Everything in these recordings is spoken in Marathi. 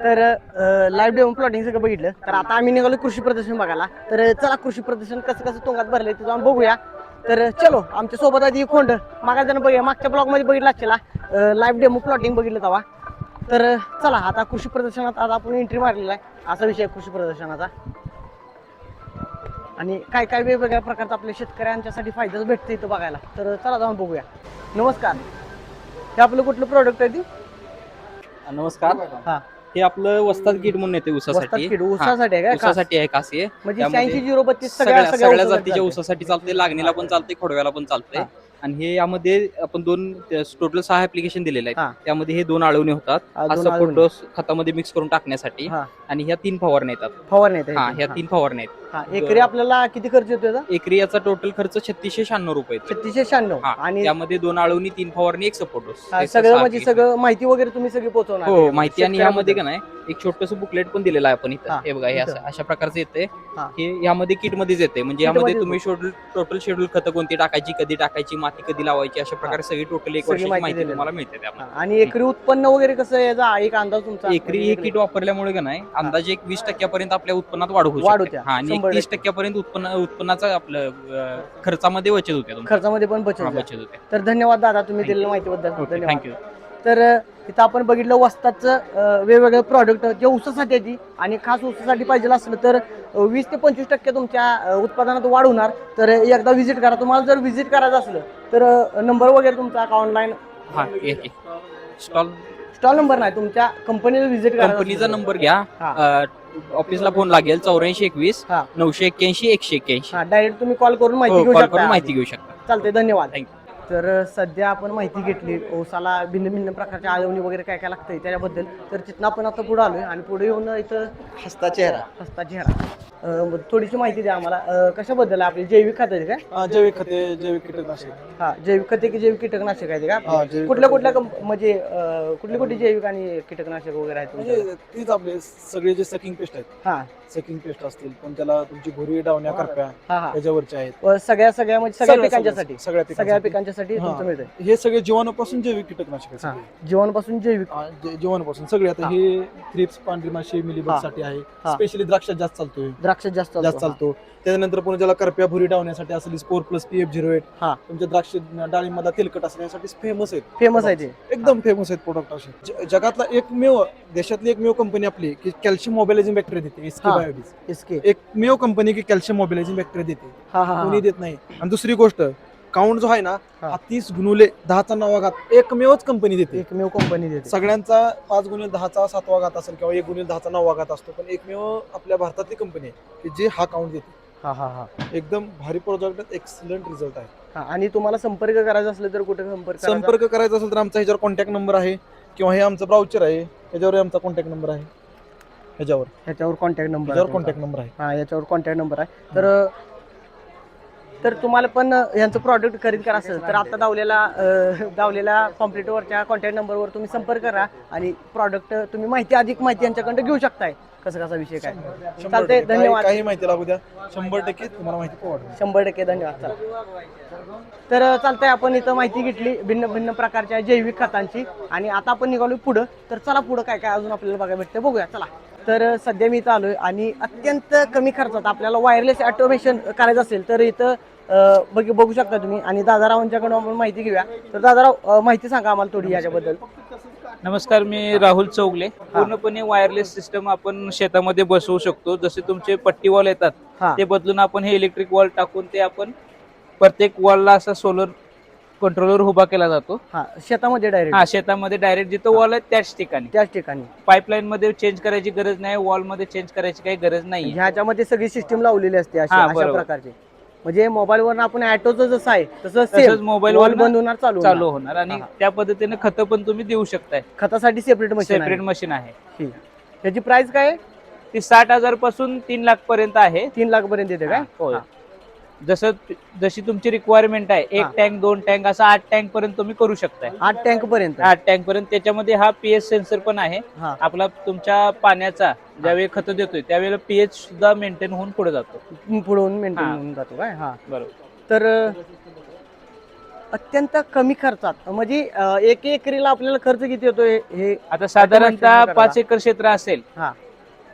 तर लाईव्ह डेमो प्लॉटिंग सगळं बघितलं. तर आता आम्ही निघालो कृषी प्रदर्शन बघायला. तर चला कृषी प्रदर्शन कसं कसं तोंगात भरलंय ते जाऊन बघूया. तर चलो आमच्या सोबत आधी खोंड मागा जण बघूया, मागच्या ब्लॉग मध्ये बघितला असेल लाईव्ह डेमो प्लॉटिंग बघितलं तेव्हा. तर चला आता कृषी प्रदर्शनात आता आपण एंट्री मारलेला आहे. असा विषय कृषी प्रदर्शनाचा आणि काय काय वेगवेगळ्या प्रकारचा आपल्या शेतकऱ्यांच्यासाठी फायदा भेटतो इथं बघायला. तर चला जाऊन बघूया. नमस्कार, हे आपलं कुठलं प्रोडक्ट आहे ती? नमस्कार. हा, हे आपलं वस्ताद किट म्हणून येते वस्ताद ऊसासाठी. किट ऊसासाठी आहे काय खास? ऊसासाठी आहे खास हे. म्हणजे त्यामध्ये 86-032 सगळ्या सगळ्या सगळ्या ऊसासाठी जातीच्या चालतंय. ऊसासाठी चालते, लागणीला पण चालते, खोडव्याला पण हा. चालते. आणि हे यामध्ये आपण टोटल 6 ऍप्लिकेशन दिलेले हा. आहेत. त्यामध्ये हे 2 आळवणी होतात. हा दोन सपोर्ट आळवणी. डोस खतामध्ये मिक्स करून टाकण्यासाठी. हा. आणि ह्या 3 फवारण्या येतात. फवारणी येते हा, ह्याची. ह्या हा. 3 फवारण्या आहेत. हा, एकरी आपल्याला किती खर्च येतो याचा? एकरी याचा टोटल खर्च 3696 रुपये येतोय. 3696. हा, आणि त्यामध्ये 2 आळवणी, 3 फवारणी, 1 सपोर्ट डोस. सगळं म्हणजे सगळं माहिती वगैरे तुम्ही सगळी पोहोचवणार हो, त्याच्यामध्ये माहिती. आणि यामध्ये का शेतकऱ्याबद्दल. नाही एक छोटस बुकलेट पण दिलेलं आहे आपण इथं. हा, हे बघा, हे इथं. अशा प्रकारचं येते. हा. हे यामध्ये किट मध्येच येते. म्हणजे Kit यामध्ये मध्येच तुम्ही टोटल शेड्यूल खतं कोणती टाकायची, कधी टाकायची, माती कधी लावायची, अशा प्रकारे सगळी टोटल 1 सगळी वर्षाची माहिती माहिती दिलेली. तुम्हाला मिळते हा, त्यामध्ये. आणि एकरी उत्पन्न वगैरे कसं याचा एक अंदाज तुमचा? एकरी म्हणजे हे एकरी किट वापरल्यामुळे का नाही अंदाजे एक 20% आपल्या उत्पन्नात वाढ होऊ वाढ शकते. होत्या. हा, आणि एक 100%. 30% उत्पन्नाचा आपलं खर्चामध्ये बचत होते तुमच्या. खर्चामध्ये पण हा, बचत बचत होते. तर धन्यवाद दादा, तुम्ही Thank you. दिलेल्या माहितीबद्दल ओके, धन्यवाद. थँक्यू. तर इथं आपण बघितलं वस्तादचं वेगवेगळे प्रॉडक्ट जे ऊसासाठी येते आणि खास ऊसासाठी पाहिजे असलं तर 20 ते 25% तुमच्या उत्पादनात वाढ होणार. तर एकदा व्हिजिट करा. तुम्हाला जर व्हिजिट करायचं असलं तर नंबर वगैरे तुमचा का ऑनलाईन हा, एक स्टॉल स्टॉल नंबर नाही, तुमच्या कंपनीला व्हिजिट करायचं कंपनीचा असेल तर. नंबर घ्या. हा. ऑफिसला फोन लागेल 8421 हा. 981 181. हा, डायरेक्ट तुम्ही कॉल करून माहिती हो, घेऊ कॉल शकता करून आधी. माहिती घेऊ शकता. चालतंय, धन्यवाद. थँक्यू. तर सध्या आपण माहिती घेतली ऊसाला भिन्न भिन्न प्रकारच्या आळवणी वगैरे काय काय लागतंय त्याच्याबद्दल. तर तिथनं आपण आता पुढे आलोय आणि पुढे येऊन इथं हस्ता चेहरा थोडीशी माहिती द्या आम्हाला. कशाबद्दल आहे आपली जैविक खत आहे काय? जैविक खते, जैविक कीटकनाशक. हा, जैविक खते की जैविक कीटकनाशक आहे का? हा, जैविक कुठल्या खते. कुठल्या म्हणजे कुठली कुठली जैविक आणि कीटकनाशक वगैरे आहेत तुमच्याकडे? म्हणजे तीच आपले सगळे जे सकिंग पेस्ट आहेत, हा सकिंग पेस्ट असतील, पण त्याला तुमची भुरी डावण्या करप्या हा हा त्याच्यावरचे आहेत. सगळ्या म्हणजे सगळ्या सगळं- पिकांच्यासाठी सगळ्या सगळ्या पिकांसाठी. पिकांच्यासाठी हा. तुमचं मिळतंय. हे सगळे जीवाणूपासून जैविक कीटकनाशक आहेत हा, सगळे. जीवाणूपासून जैविक. जीवाणूपासून सगळे. आता हा. हे थ्रिप्स, पांढरी माशी, हा. मिलीबग साठी आहे. हा. स्पेशली द्राक्षात जास्त चालतोय, द्राक्ष जास्त जास्त चालतो. त्याच्यानंतर पुन्हा ज्याला करप्या भुरी डावण्यासाठी असेल स्पोर प्लस PF08. हा, तुमच्या द्राक्ष डाळिंबाला तेलकट असण्यासाठी फेमस आहेत. फेमस आहे ते. एकदम फेमस आहेत प्रोडक्ट असे. जगातला एकमेव, देशातली एकमेव कंपनी आपली की कॅल्शियम मोबिलायझिंग बॅक्टेरिया देते, एसके हा. बायोबीज. इसके. एकमेव कंपनी की कॅल्शियम मोबिलायझिंग बॅक्टेरिया देते, हा हा कोणी हा देत नाही. आणि दुसरी गोष्ट, काउंट जो आहे ना हा. हा 30x10चा 9वा घात एकमेवच कंपनी देते. एकमेव कंपनी देते. सगळ्यांचा 5x10चा 7वा घात असेल किंवा 1x10चा 9वा घात असतो, पण एकमेव आपल्या भारतातली कंपनी आहे की जे हा काउंट देते. हा हा हा एकदम भारी प्रोडक्ट, एक्सलंट रिझल्ट आहे. हा. आणि तुम्हाला संपर्क करायचा असलं तर कुठे संपर्क करायचा? संपर्क करायचा असेल तर आमचा ह्याच्यावर कॉन्टॅक्ट नंबर आहे किंवा हे आमचं ब्राउचर आहे, ह्याच्यावर आमचा कॉन्टॅक्ट नंबर आहे. ह्याच्यावर कॉन्टॅक्ट नंबर आहे. हा, याच्यावर कॉन्टॅक्ट नंबर आहे. तर तुम्हाला पण यांचं प्रॉडक्ट खरेदी करायचं असेल तर आता दावलेल्या कॉम्प्युटरवरच्या कॉन्टॅक्ट नंबरवर तुम्ही संपर्क करा आणि प्रॉडक्ट तुम्ही अधिक माहिती यांच्याकडे घेऊ शकताय. कसा विषय काय? 100% चालतंय, धन्यवाद. काही माहिती लागू द्या, 100% तुम्हाला माहिती पोहोचेल. 100% धन्यवाद. चला. तर चालतंय, आपण इथं माहिती घेतली भिन्न भिन्न प्रकारच्या जैविक खतांची आणि आता आपण निघालो पुढं. तर चला पुढं काय काय अजून आपल्याला बघायला भेटतं बघूया. चला. तर सध्या मी इथं आलोय आणि अत्यंत कमी खर्चात आपल्याला वायरलेस ऑटोमेशन करायचं असेल तर इथं बघू शकता तुम्ही. आणि दादारावांच्याकडून आपण माहिती घेऊया. तर दादाराव, माहिती सांगा आम्हाला थोडी याच्याबद्दल. नमस्कार, मी राहुल चौगले. पूर्णपणे वायरलेस सिस्टम आपण शेतामध्ये बसवू शकतो. जसे तुमचे पट्टी वॉल येतात हा. ते बदलून आपण हे इलेक्ट्रिक वॉल टाकून ते आपण प्रत्येक वॉलला असा सोलर कंट्रोलर उभा केला जातो. हा, शेतामध्ये डायरेक्ट. हा, शेतामध्ये डायरेक्ट जिथं वॉल आहे त्याच ठिकाणी पाईपलाईन मध्ये चेंज करायची गरज नाही, वॉल मध्ये चेंज करायची काही गरज नाही. ह्याच्यामध्ये सगळी सिस्टीम लावलेली असते हा, अशा बरोबर. प्रकारचे. म्हणजे मोबाईलवर आपण ऑटोचं जसं आहे तसंच मोबाईल वॉल बंद होणार, चालू होणार. आणि त्या पद्धतीने खतं पण तुम्ही देऊ शकताय. खतासाठी सेपरेट सेपरेट मशीन आहे. त्याची प्राइस काय आहे? ती 60,000 पासून 3 लाख पर्यंत आहे. 3 लाख पर्यंत येते काय? होय. जशी तुमची रिक्वायरमेंट आहे, 1 टँक 2 टँक असं 8 टँक पर्यंत तुम्ही करू शकताय. 8 टँक पर्यंत. 8 टँक पर्यंत. त्याच्यामध्ये हा पीएच सेन्सर पण आहे. हा. आपला तुमच्या पाण्याचा ज्यावेळी खत देतोय त्यावेळेला पीएच सुद्धा मेंटेन होऊन पुढे जातो. पुढून मेंटेन होऊन जातो काय? हा, बरोबर. तर अत्यंत कमी खर्चात म्हणजे एक एकरीला आपल्याला खर्च किती येतोय हे आता साधारणतः Automation 5 एकर क्षेत्र असेल हा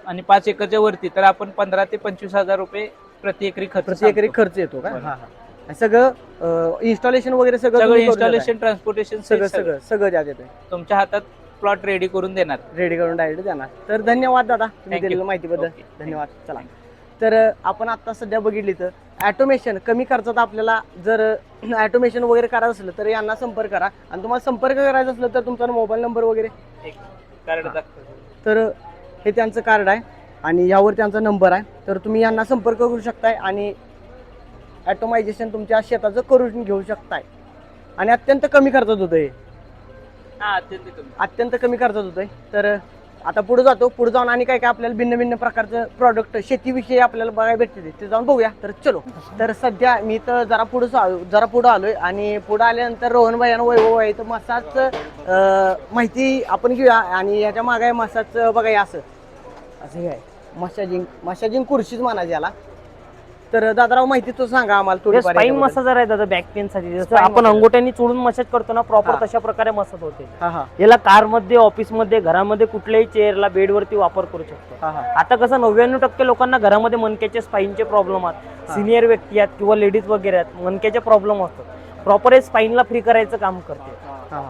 आणि 5 एकरच्या वरती तर आपण 15 ते 25,000 रुपये प्रति एकरी खर्च प्रति एकरी सांगतो. खर्च येतो का बरोबर. हा आणि सगळं इन्स्टॉलेशन वगैरे सगळं सगळं तुम्ही करून देताय? इन्स्टॉलेशन ट्रान्सपोर्टेशन सगळं सगळं सगळं त्यात येतोय तुमच्या हातात प्लॉट रेडी करून देणार. रेडी करून डायरेक्ट देणार. तर धन्यवाद दादा तुम्ही Thank you. दिलेल्या माहितीबद्दल Okay. धन्यवाद. चला तर आपण आता सध्या बघितली तर ॲटोमेशन कमी खर्चात आपल्याला जर ॲटोमेशन वगैरे करायचं असलं तर यांना संपर्क करा आणि तुम्हाला संपर्क करायचा असलं तर तुमचा मोबाईल नंबर वगैरे कार्ड हा. दाखवा. तर हे त्यांचं कार्ड आहे आणि यावर त्यांचा नंबर आहे तर तुम्ही यांना संपर्क करू शकताय आणि ॲटोमायझेशन तुमच्या शेताचं करून घेऊ शकताय आणि अत्यंत कमी खर्चात होतं हे हा, अत्यंत कमी. अत्यंत कमी खर्चात होतोय. तर आता पुढे जातो पुढे जाऊन आणि काय काय आपल्याला भिन्न भिन्न प्रकारचं प्रॉडक्ट शेतीविषयी आपल्याला बघायला भेटते ते जाऊन बघूया. तर चलो तर सध्या मी तर जरा पुढे आलोय आणि पुढे आल्यानंतर रोहन भाई आणि वैभव आहे तर मसाजचं माहिती आपण घेऊया आणि याच्या मागे आहे मसाजचं बघा हे असं असं हे आहे मसाजिंग खुर्शीच म्हणायची याला. तर दादाराव माहिती तो सांगा आम्हाला थोडी स्पाईन मसाजर आहे दादा बॅक पेन साठी जसं Spine आपण massage. अंगोट्यानी चोळून मसाज करतो ना प्रॉपर हा. तशा प्रकारे मसाज होते. हा हा याला कार मध्ये ऑफिस मध्ये घरामध्ये कुठल्याही चेअरला बेडवरती वापर करू शकतो. हा हा आता कसं 99% लोकांना घरामध्ये मणक्याचे स्पाईनचे प्रॉब्लेम आहेत. हा. सिनियर व्यक्ती आहेत किंवा लेडीज वगैरे आहेत मणक्याचे प्रॉब्लेम असतात प्रॉपर हे स्पाईनला फ्री करायचं काम करते. हा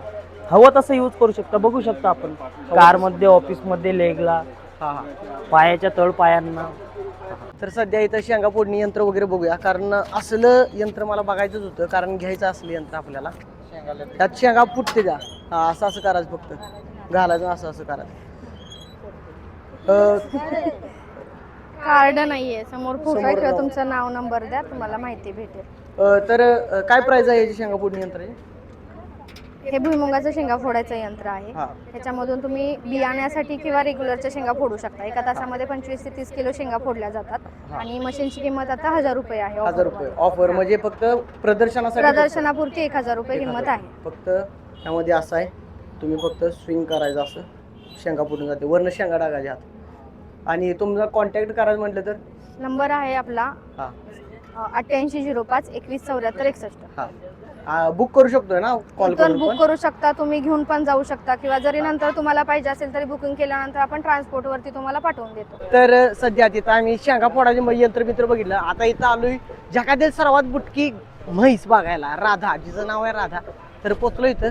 हवं तसं यूज करू शकता बघू शकता आपण कार मध्ये ऑफिस मध्ये लेगला हा हा पायाच्या तळ पायांना. तर सध्या इथं शेंगा फोडणी यंत्र वगैरे बघूया कारण असलं यंत्र मला बघायचंच होतं कारण घ्यायचं असलं यंत्र आपल्याला त्यात शेंगा फुटते द्या हा असं असं करायचं फक्त घालायचं असं असं करायचं. कार्ड नाहीये समोर फोटो समोर किंवा नाव. तुमचं नाव नंबर द्या तुम्हाला माहिती भेटेल. तर काय प्राइस आहे याची शेंगा फोडणी यंत्राची? हे भुईमुगाचं शेंगा फोडायचं यंत्र आहे. हा ह्याच्यामधून तुम्ही बियाण्यासाठी किंवा रेग्युलरच्या शेंगा फोडू शकता. एका तासामध्ये 25 ते 30 किलो शेंगा फोडल्या जातात आणि मशीनची किंमत आता 1000 रुपये आहे. 1000 रुपये ऑफर म्हणजे फक्त प्रदर्शनासाठी प्रदर्शनापुरती 1000 रुपये किंमत आहे. फक्त त्यामध्ये असं आहे तुम्ही फक्त स्विंग करायचं असं शेंगा फुटून जाते वरनं शेंगा टाकायचे हात आणि तुमचा कॉन्टॅक्ट करायचं म्हटलं तर नंबर आहे आपला हा 8805 2174 61. हा बुक करू शकतोय ना कॉल इथून करून बुक पण? करू शकता तुम्ही घेऊन पण जाऊ शकता किंवा जरी नंतर तुम्हाला पाहिजे असेल तरी बुकिंग केल्यानंतर आपण ट्रान्सपोर्ट वरती तुम्हाला पाठवून देतो. तर सध्या तिथं आम्ही शेंगा फोडाचे यंत्र मित्र बघितलं आता इथं आलोय जगातील सर्वात बुटकी म्हैस बघायला राधा जिचं नाव आहे राधा. तर पोचलो इथं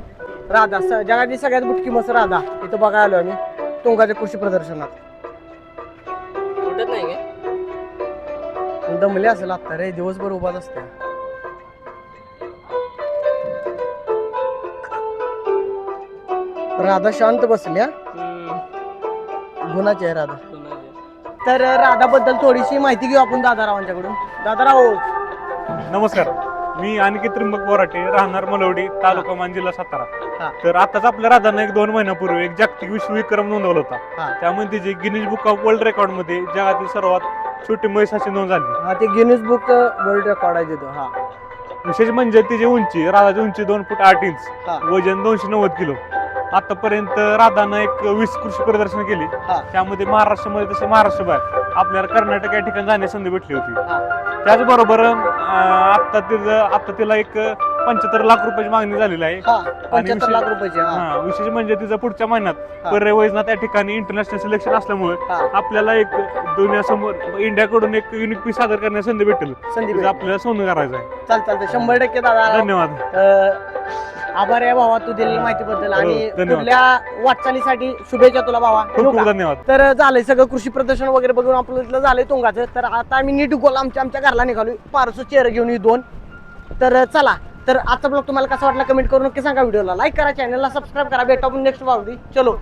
राधा जगातील सगळ्यात बुटकी म्हस राधा इथं बघायला आलो आम्ही तुंगाच्या कृषी प्रदर्शनात. दमले असेल आता रे दिवसभर उभाच असते. राधा शांत बसल्या गुणाची आहे राधा. तर राधाबद्दल थोडीशी माहिती घेऊ आपण दादारावांच्याकडून. दादाराव नमस्कार, मी अनिकेत त्रिंबक बोराटे, राहणार मलवडी, तालुका मान, जिल्हा हा. सातारा. तर आताच आपल्या राधानं 1-2 महिन्यापूर्वी एक जागतिक विश्वविक्रम नोंदवला हा. होता. त्यामुळे तिची Guinness book of world record मध्ये जगातील सर्वात छोटी म्हैस अशी नोंद झाली. हा ते गिनीज बुक वर्ल्ड रेकॉर्ड आहे तिथं. हा विशेष म्हणजे तिची उंची, राधाची उंची 2 फूट 8 इंच, हा. वजन 290 किलो. आतापर्यंत राधानं एक 20 कृषी प्रदर्शन केली. हा. त्यामध्ये महाराष्ट्रामध्ये तसे महाराष्ट्र बाहेर आपल्याला कर्नाटक या ठिकाणी जाण्याची संधी भेटली होती. हा. त्याचबरोबर आता तिला एक 75 लाख रुपयाची मागणी झालेली आहे. हा 75 लाख रुपयाचे. हा हा, विशेष म्हणजे तिचं पुढच्या महिन्यात हा. पर्याय वैजना त्या ठिकाणी इंटरनॅशनल सिलेक्शन असल्यामुळे हा. आपल्याला एक दुनियासमोर इंडियाकडून एक युनिक पीस सादर करण्याची संधी भेटेल. संधी तिचं आपल्याला सोनं करायचं आहे. चालतं 100% दादा. धन्यवाद. आभार आहे भावा तू दिलेल्या माहितीबद्दल आणि धन्यवाद. पुढल्या वाटचालीसाठी शुभेच्छा तुला भावा. खूप खूप धन्यवाद. तर झालंय सगळं कृषी प्रदर्शन वगैरे बघून आपलं इथलं झालंय तुंगाचं. तर आता आम्ही नीट गोल आमच्या घरला निघालोय पारसं चेअर घेऊन ही 2. तर चला तर आजचा ब्लॉग तुम्हाला कसा वाटला कमेंट करून नक्की सांगा. व्हिडिओला लाईक करा चॅनलला सबस्क्राईब करा. भेटा आपण नेक्स्ट ब्लॉग. चलो.